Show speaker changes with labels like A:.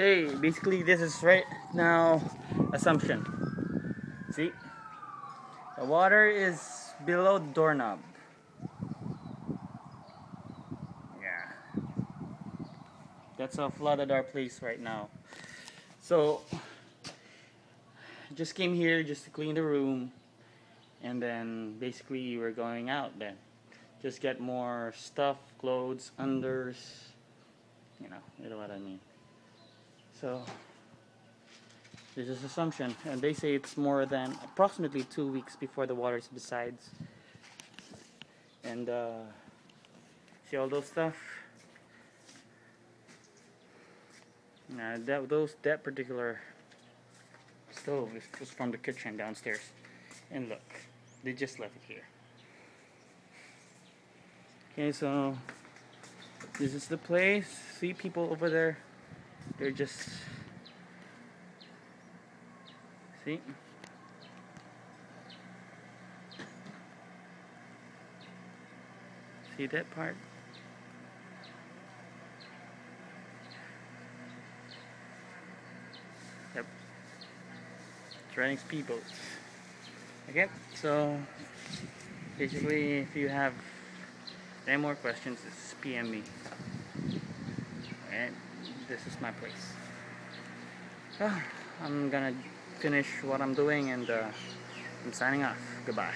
A: Hey, basically this is right now assumption. See? The water is below the doorknob. Yeah. That's how flooded our place right now. So just came here just to clean the room, and then basically we're going out then. Just get more stuff, clothes, unders, you know what I mean. So this is assumption, and they say it's more than approximately 2 weeks before the water subsides. And see all those stuff. That particular stove is just from the kitchen downstairs, and look, they just left it here. Okay, so this is the place. See people over there? They're just see. See that part? Yep. It's running speedboats. Okay, so basically, if you have any more questions, just PM me. And this is my place. So, I'm gonna finish what I'm doing, and I'm signing off. Goodbye.